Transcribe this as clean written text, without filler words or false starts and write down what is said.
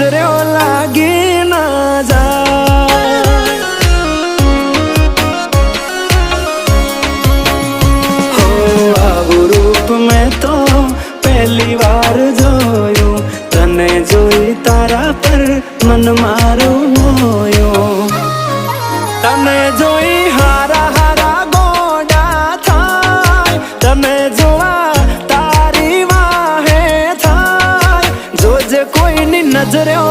नजरो लागी ना जाए। हो आवु रूप में तो पहली बार जोयो, तने जोई तारा पर मन मारो मोयो। तने जोई हारा हारा गोडा थाय, तने जोआ तारी वाहे थाय। जोजे कोई नी नजरो